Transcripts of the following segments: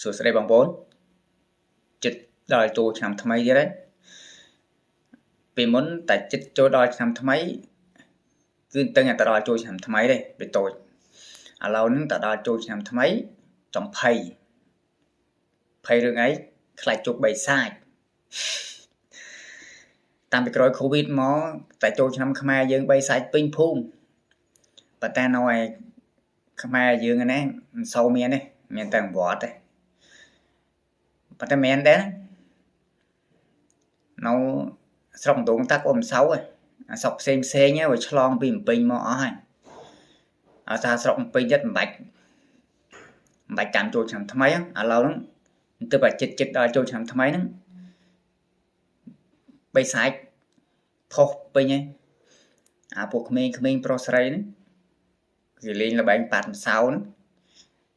សួស្តីបងប្អូនចិត្តដល់ចូលឆ្នាំថ្មីទៀតហើយពីមុនតែចិត្តចូលដល់ឆ្នាំថ្មីគឺតឹងតែដល់ចូលឆ្នាំថ្មីទេពីតូចឥឡូវហ្នឹងតដល់ចូលឆ្នាំថ្មីចំភ័យរឿងអីខ្លាចជប់បីសាច់តាមពីក្រោយ Covid មកតែចូលឆ្នាំខ្មែរយើងបីសាច់ពេញភូមិប៉ុន្តែនៅឯខ្មែរយើងហ្នឹងមិនសូវមានទេមានតែវត្តទេប៉ុន្តែមែនដែរនៅស្រុកដងតាក់អ៊ំសៅអាស្រុកផ្សេងហ្នឹងវាឆ្លងពីម្ពិញមកអស់ហើយអាថាស្រុកម្ពិញទៀតមិនបាច់ចាំចូលឆ្នាំថ្មីឥឡូវហ្នឹងទៅបើចិត្តដល់ចូលឆ្នាំថ្មីហ្នឹងបីសាច់ផុសពេញហើយអាពួកក្មេងប្រុសស្រីហ្នឹងគេលេងល្បែងប៉ាត់ម្សៅហ្នឹង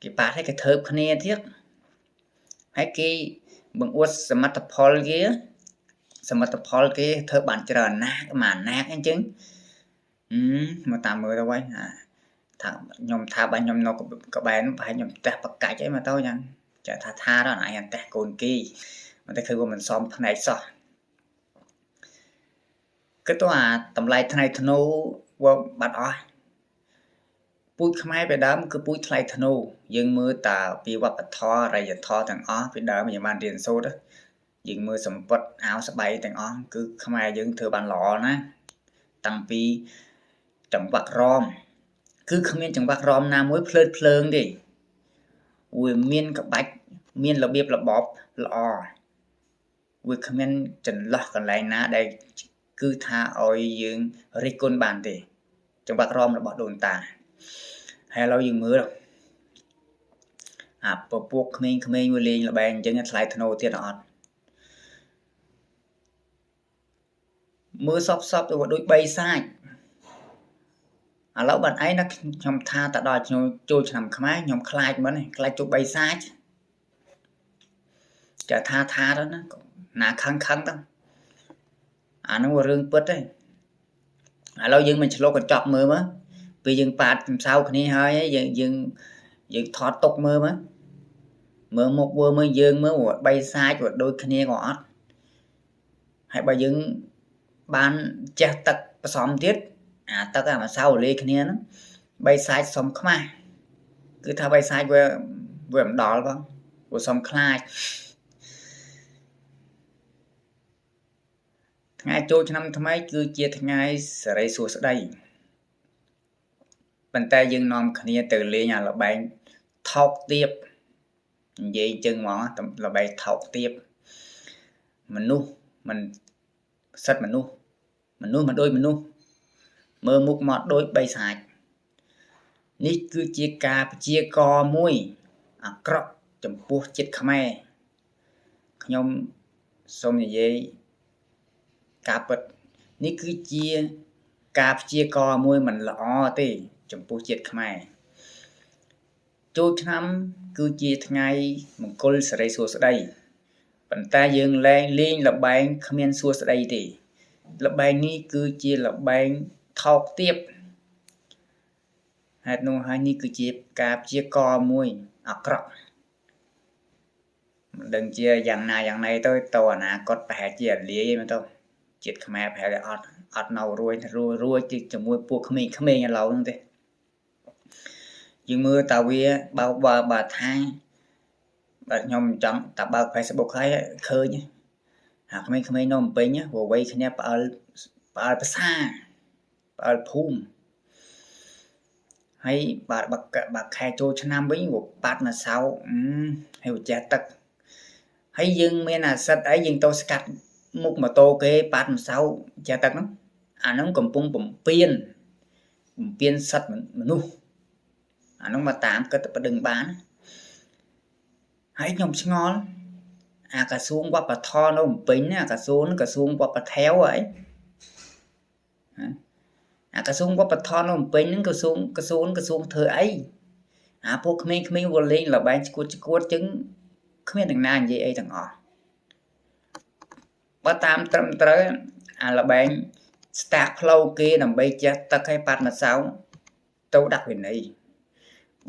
គេប៉ាត់ឲ្យគេធ្វើគ្នាទៀតហើយគេបង្អួតសមិទ្ធផលគេធ្វើបានច្រើនណាស់អញ្ចឹងមកតាមមើលទៅវិញថាខ្ញុំថាបាញ់ខ្ញុំនៅក្បែរនោះប្រហែលខ្ញុំផ្ទះបកាច់អីមកទៅចឹងចាថាដល់អញផ្ទះកូនគីមកតែគឺវាមិនសមផ្នែកសោះគិតទៅអាតម្លៃថ្លៃធ្នូវាបាត់អស់ពូជខ្មែរពីដើមគឺពូជថ្លៃធ្នូយើងមើលតាពីវប្បធម៌អរិយធម៌ទាំងអស់ពីដើមយើងបានរៀនសូត្រយើងមើលសម្ពត់អាវស្បៃទាំងអស់គឺខ្មែរយើងធ្វើបានល្អណាតាំងពីចង្វាក់រំគឺគ្មានចង្វាក់រំណាមួយភ្លើតភ្លើងទេវាមានក្បាច់មានរបៀបរបបល្អវាគ្មានចន្លោះកន្លែងណាដែលគឺថាឲ្យយើងរិះគន់បានទេចង្វាក់រំរបស់ដូនតាហើយឥឡូវយើងមើលអាពពួកក្មេងវាលេងល្បែងអញ្ចឹងថ្លៃធ្នូទៀតអត់មើលសពទៅដូចបីសាច់ឥឡូវបាត់ឯងណាខ្ញុំថាតដល់ចូលឆ្នាំខ្មែរខ្ញុំខ្លាចមិនខ្លាចជប់បីសាច់ចាថាទៅណាណាខឹងទៅអានោះរឿងពិតទេឥឡូវយើងមិនឆ្លុះកញ្ចក់មើលមកពេលយើងប៉ាតម្សៅគ្នាហើយយើងថតទុកមើលមកមើលមុខមើលយើងមើលបីសាច់វាដូចគ្នាក៏អត់ហើយបើយើងបានចេះទឹកផ្សំទៀតអាទឹកម្សៅលេគ្នាហ្នឹងបីសាច់សុំខ្មាស់គឺថាបីសាច់វាមិនដល់បងវាសុំខ្លាចថ្ងៃចូលឆ្នាំថ្មីគឺជាថ្ងៃសិរីសួស្តីប៉ុន្តែយើងនាំគ្នាទៅលេងអាល្បែងថោកទាបនិយាយចឹងហ្មងល្បែងថោកទាបមនុស្សមិនសិតមនុស្សមិនដូចមនុស្សមើលមុខមកដូចបីសាច់នេះគឺជាការព្យាករណ៍មួយអាក្រក់ចំពោះចិត្តខ្មែរខ្ញុំសូមនិយាយការពិតនេះគឺជាការព្យាករណ៍មួយមិនល្អទេចំពោះជាតិខ្មែរចូលឆ្នាំគឺជាថ្ងៃមង្គលសិរីសួស្តីប៉ុន្តែយើងលេងល្បែងគ្មានសួស្តីទេល្បែងនេះគឺជាល្បែងថោកទាបហេតុនោះហើយនេះគឺជាការព្យាករណ៍មួយអាក្រក់មិនដឹងជាយ៉ាងណាទៅអនាគតប្រហែលជាលាយមកទៅជាតិខ្មែរប្រហែលអត់នៅរួយជាមួយពួកក្មេងឥឡូវហ្នឹងទេយើងមើលតាវាបើថាបាទខ្ញុំចង់តែបើក Facebook ហើយឃើញអាក្មេងនៅម្ពិញវ័យគ្នាផ្អើលភាសាផ្អើលភូមិហើយបើខែចូលឆ្នាំវិញវាប៉ាត់ម្សៅហើយវាចេះទឹកហើយយើងមានអាសិតអីយើងទៅស្កាត់មុខម៉ូតូគេប៉ាត់ម្សៅចេះទឹកហ្នឹងអាហ្នឹងកំពុងបំពេញសិតមនុស្សអាហ្នឹងមកតាមគិតតែបដិងបានហើយខ្ញុំឆ្ងល់អាក្រសួងវប្បធម៌នៅភ្នំពេញអាក្រសួងវប្បធម៌អីអាក្រសួងវប្បធម៌នៅភ្នំពេញហ្នឹងក្រសួងធ្វើអីអាពួកក្មេងវល់លេងល្បែងឈួតចឹងគ្មានទាំងណានិយាយអីទាំងអស់បើតាមត្រឹមត្រូវអាល្បែងស្តាក់ផ្លូវគេដើម្បីចេះទឹកឲ្យប៉ាត់ម្សៅទៅដាក់វិន័យ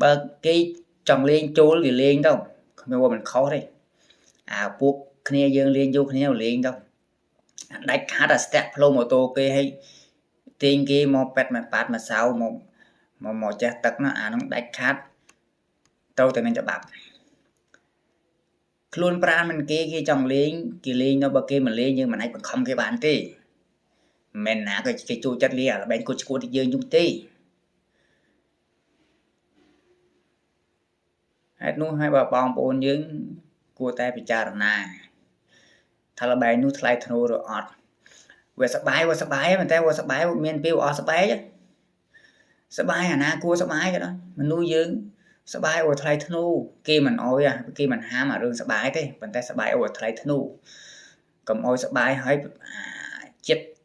បើគេចង់លេងចូលវាលេងទៅ mua mình khó đi buộc kia dương liên vô kia liền đâu đánh khá là step flow mô tô kia hay tiền kia một pet mà sao một cha tật nó nó đánh khát đâu thì mình cho bạc luôn pra mình kia trong liên nó bờ kia mình liên nhưng mà này còn không cái bàn tí mình nã cái chu chất lia là bên cô đi dương chung tí hết nu hai bà bong bồn dương cua tay bị chà nà thà là bài nu thay thô rồi ọt về sắp bái mình tay về sắp bái miền piu ọt sắp bái chứ sắp bái na cua sắp bái cái đó mình nuôi dương sắp bái về thay thô kia mình ôi kia mình há mà rương sắp bái thế mình tay sắp bái về thay thô cầm ôi sắp bái hơi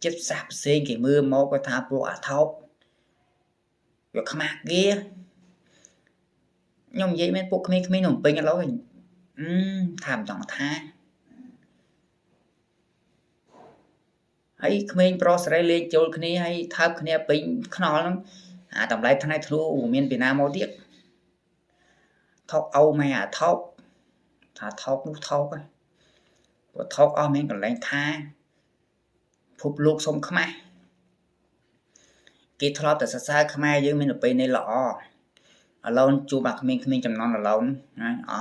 chết sạp xên cái mưa mô cái tháp bộ thóc việc khmạc kia nhông vậy mấy bộ khmê nồng pin lâu rồi tham trọng tha hay khmê pro sợi lênចូលគ្នាហើយថើបគ្នាពេញខ្នល់ហ្នឹងតម្លៃថ្លៃធ្នូមានពីណាមកទៀតថោកអូម៉ែថោកថាថោកនោះថោកហ្នឹងព្រោះថោកអស់មានកន្លែងថាភពលោកសុំខ្មាស់គេធ្លាប់តែសរសើរខ្មែរយើងមានប្រពៃណីល្អឥឡូវជួបអាក្មេងៗចំនួនឥឡូវណាអ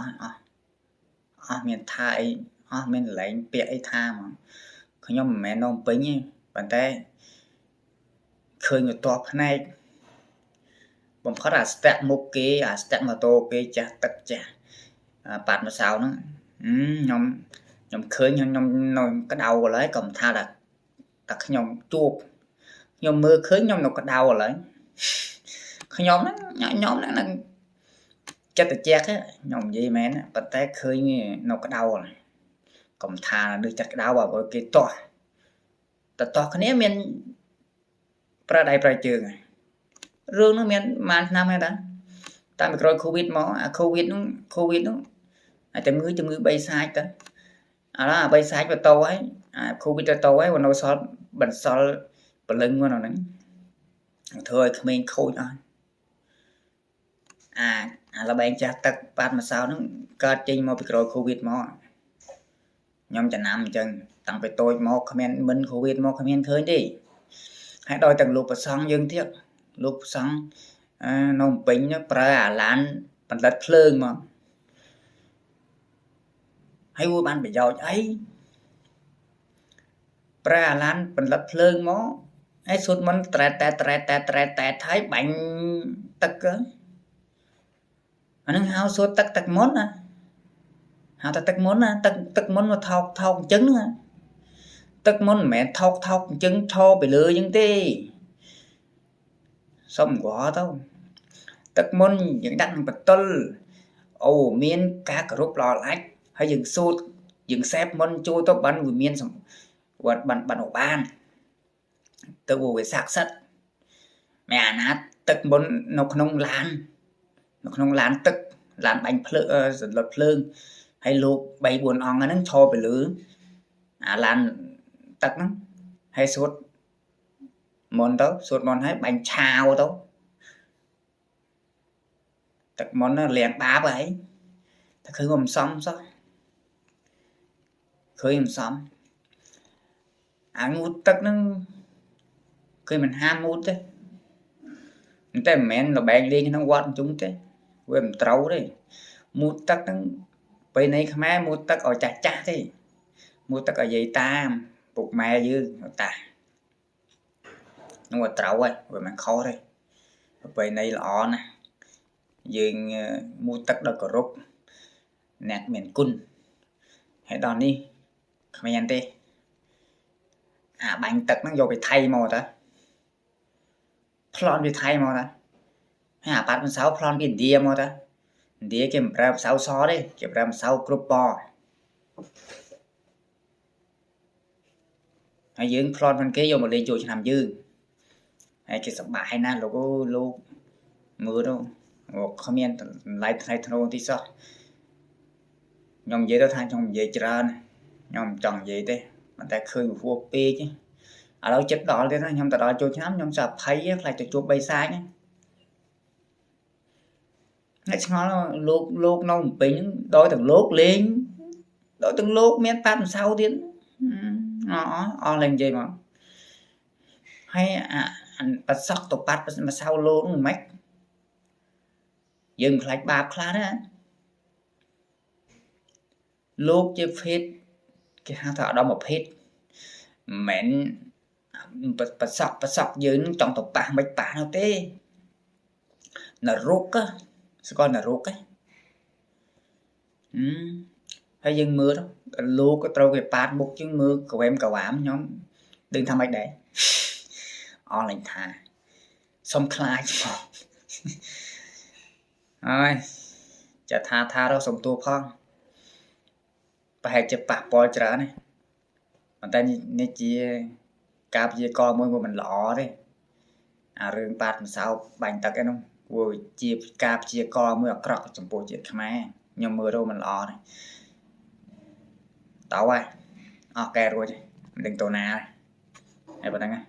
ស់មានថាអីអស់មានកន្លែងពាក្យអីថាហ្មងខ្ញុំមិនមែននំពេញទេប៉ុន្តែឃើញទៅតបផ្នែកបំផុតអាស្តាក់មុខគេអាស្តាក់ម៉ូតូគេចាស់ទឹកចាស់ប៉ាត់ម្សៅហ្នឹងខ្ញុំឃើញខ្ញុំនៅក្តៅឥឡូវក៏មិនថាតែខ្ញុំជួបខ្ញុំមើលឃើញខ្ញុំនៅក្តៅឥឡូវខ្ញុំហ្នឹងចិត្តត្រជាក់ខ្ញុំនិយាយមែនប៉ុន្តែឃើញនៅក្តៅកុំថាដូចចិត្តក្តៅបើគេតោះគ្នាមានប្រដៃប្រជើងរឿងនោះមានប៉ុន្មានឆ្នាំហើយតាតាមក្រោយ Covid មកអា Covid នោះអាចតែជំងឺ3សាច់ទៅឥឡូវអា3សាច់ទៅហើយអា Covid ទៅហើយនៅសល់បន្សល់ពលឹងមកហ្នឹងធ្វើឲ្យក្មេងខូចអស់អាលបែងចាស់ទឹកប៉ាត់ម្សៅហ្នឹងកើតចេញមកពីក្រោយ Covid មកខ្ញុំចំណាំអញ្ចឹងតាំងពីតូចមកគ្មានមិន Covid មកគ្មានឃើញទេហើយដល់ទាំងលោកប្រសង់យើងទៀតលោកប្រសង់នៅពេញប្រើអាឡានបណ្ឌិតភ្លើងមកហើយវាបានប្រយោជន៍អីប្រើអាឡានបណ្ឌិតភ្លើងមកហើយសុទ្ធមិនត្រែតហើយបាញ់ទឹកអានឹងហៅសុទ្ធទឹកមុនណាហៅតែទឹកមុនណាទឹកមុនមកថោកអញ្ចឹងណាទឹកមុនមិនមែនថោកអញ្ចឹងឈរពីលើអញ្ចឹងទេសុំគាត់ទៅទឹកមុនយើងដាក់នឹងបន្ទល់អូមានការគោរពល្អឡាច់ហើយយើងសូត្រយើងសេពមុនចូលទៅបានវាមានបានទៅវាស័ក្តិសិទ្ធមែនអាណាទឹកមុននៅក្នុងឡានទឹកឡានបាញ់ភ្លើងសន្លត់ភ្លើងហើយលោក 3-4 អង្គហ្នឹងឈរពីលើអាឡានទឹកហ្នឹងហើយសូត្រមុនហើយបាញ់ឆាវទៅទឹកមុនលៀងបាបហើយតែឃើញមិនសមសោះឃើញមិនសមអាងូតទឹកហ្នឹងឃើញមិនហាមងូតទេតែមិនមែនលបែងលេងក្នុងវត្តអញ្ចឹងទេវាមិនត្រូវទេមូតទឹកហ្នឹងពេលនៃខ្មែរមូតទឹកឲ្យចាស់ទេមូតទឹកឲ្យយាយតាមពុកម៉ែយើងតានោះត្រូវហើយវាមិនខុសទេប្រពៃណីល្អណាស់យើងមូតទឹកដោយគោរពអ្នកមានគុណហើយដល់នេះគ្មានទេអាបាញ់ទឹកហ្នឹងយកពីថៃមកតាប្លន់ពីថៃមកតាហើយអាប៉ាត់ម្សៅប្លន់ពីឥណ្ឌាមកតាឥណ្ឌាគេមិនប្រើម្សៅសទេគេប្រើម្សៅគ្រប់ពណ៌ហើយយើងប្លន់មិនគេយកមកលេងចូលឆ្នាំយើងហើយគេសប្បាយណាស់លោកមើលទៅគ្មានតម្លៃថ្លៃធ្នូទីសោះខ្ញុំនិយាយទៅថាខ្ញុំនិយាយច្រើនខ្ញុំមិនចង់និយាយទេប៉ុន្តែឃើញហួសពេកឥឡូវចិត្តដល់ទៀតណាខ្ញុំទៅដល់ចូលឆ្នាំខ្ញុំសអភ័យខ្លាចទៅជួប3សាច់ ngay ngó lô nâu một bình đôi từng lốt lên đôi từng lốt miếng tát sau tiến nó lên gì mà hay anh bắt sóc tổ bắt mà sau lô nó mách dừng lại bạp khá đó lốt chứ phết cái hang thọ đó một phết mẹn bắt sóc dưới trong tổ bạc mạch bạc nó tê là rốt á sẽ coi là rốt ấy hay dừng mưa đó lô có trâu cái bát bục chứ mưa của em cầu ám nhóm đừng tham mạch đấy lên thà xong khai rồiจะทาเราส่งตัวพ่องประให้จะปะปอยจระนี่มันแต่นี่จีกาบจีกอมือมันหล่อดิเรื่องปาดมันเศร้าบังตักไอ้น้องวัวจีกาบจีกอมือกรอกจมปูจีขมายยมมือเรามันหล่อดิต่อไปแกrồi mình đừng tổ nào này này bạn đang